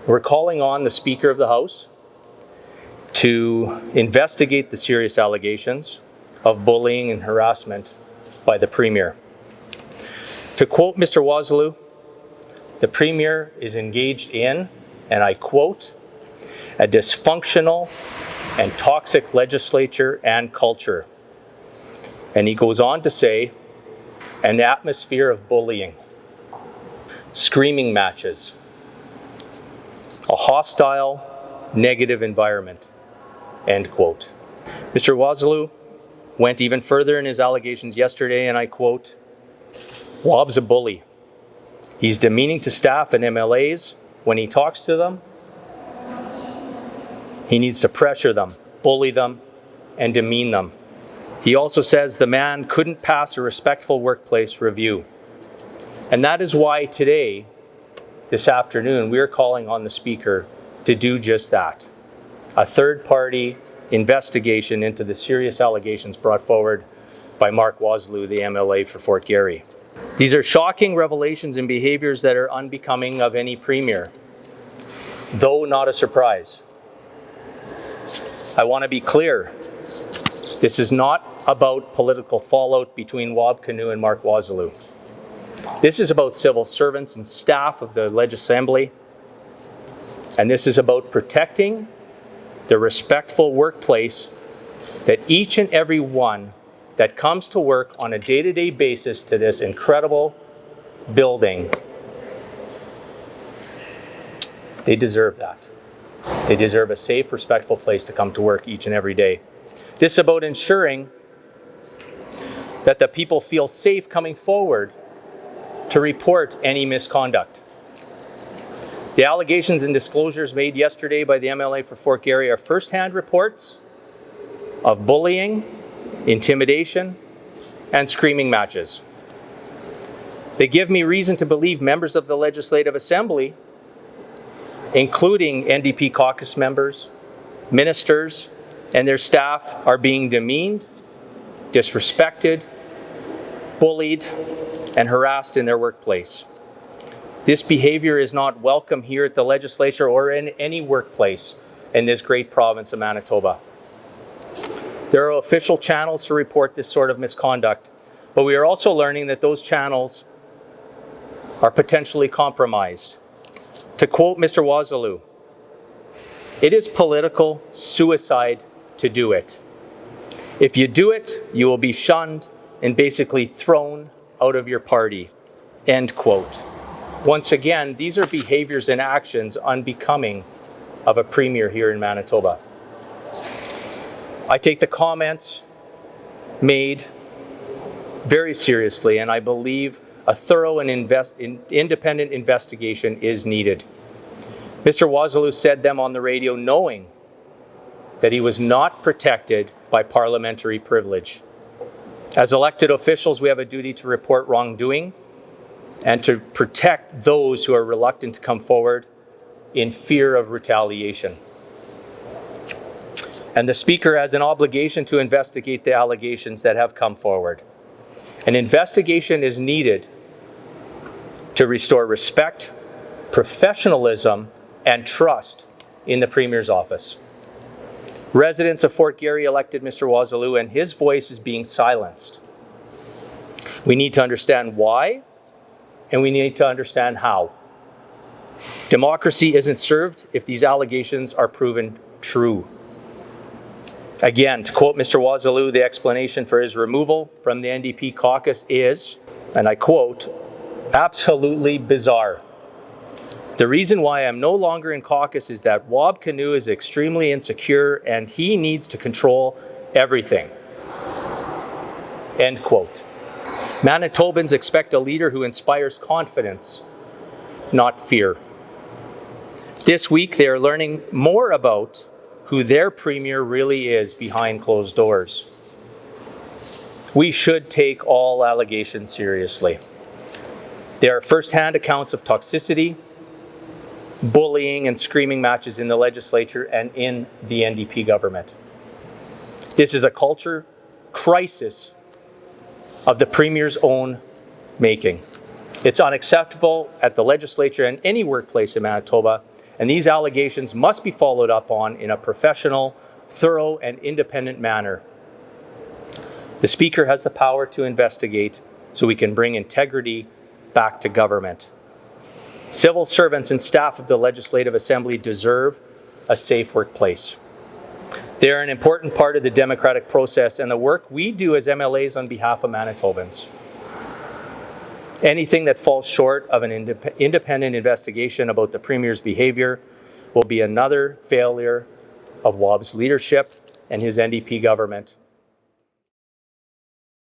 We're calling on the Speaker of the House to investigate the serious allegations of bullying and harassment by the Premier. To quote Mr. Wasyliw, the Premier is engaged in, and I quote, a dysfunctional and toxic legislature and culture. And he goes on to say, an atmosphere of bullying, screaming matches, a hostile, negative environment, end quote. Mr. Wasyliw went even further in his allegations yesterday, and I quote, Wab's a bully. He's demeaning to staff and MLAs when he talks to them. He needs to pressure them, bully them, and demean them. He also says the man couldn't pass a respectful workplace review. And that is why today, this afternoon, we are calling on the Speaker to do just that. A third-party investigation into the serious allegations brought forward by Mark Wasyliw, the MLA for Fort Garry. These are shocking revelations and behaviors that are unbecoming of any Premier, though not a surprise. I want to be clear. This is not about political fallout between Wab Kinew and Mark Wasyliw. This is about civil servants and staff of the Ledge Assembly, and this is about protecting the respectful workplace that each and every one that comes to work on a day-to-day basis to this incredible building, they deserve that. They deserve a safe, respectful place to come to work each and every day. This is about ensuring that the people feel safe coming forward to report any misconduct. The allegations and disclosures made yesterday by the MLA for Fort Garry are first-hand reports of bullying, intimidation, and screaming matches. They give me reason to believe members of the Legislative Assembly, including NDP caucus members, ministers, and their staff, are being demeaned, disrespected, bullied, and harassed in their workplace. This behavior is not welcome here at the legislature or in any workplace in this great province of Manitoba. There are official channels to report this sort of misconduct, but we are also learning that those channels are potentially compromised. To quote Mr. Wasyliw, it is political suicide to do it. If you do it, you will be shunned and basically thrown out of your party, end quote. Once again, these are behaviors and actions unbecoming of a Premier here in Manitoba. I take the comments made very seriously, and I believe a thorough and independent investigation is needed. Mr. Wasyliw said them on the radio knowing that he was not protected by parliamentary privilege. As elected officials, we have a duty to report wrongdoing and to protect those who are reluctant to come forward in fear of retaliation. And the Speaker has an obligation to investigate the allegations that have come forward. An investigation is needed to restore respect, professionalism, and trust in the Premier's office. Residents of Fort Garry elected Mr. Wasyliw, and his voice is being silenced. We need to understand why, and we need to understand how. Democracy isn't served if these allegations are proven true. Again, to quote Mr. Wasyliw, the explanation for his removal from the NDP caucus is, and I quote, absolutely bizarre. The reason why I'm no longer in caucus is that Wab Kinew is extremely insecure and he needs to control everything. End quote. Manitobans expect a leader who inspires confidence, not fear. This week, they are learning more about who their Premier really is behind closed doors. We should take all allegations seriously. There are first-hand accounts of toxicity, bullying, and screaming matches in the legislature and in the NDP government. This is a culture crisis of the Premier's own making. It's unacceptable at the legislature and any workplace in Manitoba, and these allegations must be followed up on in a professional, thorough, and independent manner. The Speaker has the power to investigate so we can bring integrity back to government. Civil servants and staff of the Legislative Assembly deserve a safe workplace. They are an important part of the democratic process and the work we do as MLAs on behalf of Manitobans. Anything that falls short of an independent investigation about the Premier's behaviour will be another failure of Wab's leadership and his NDP government.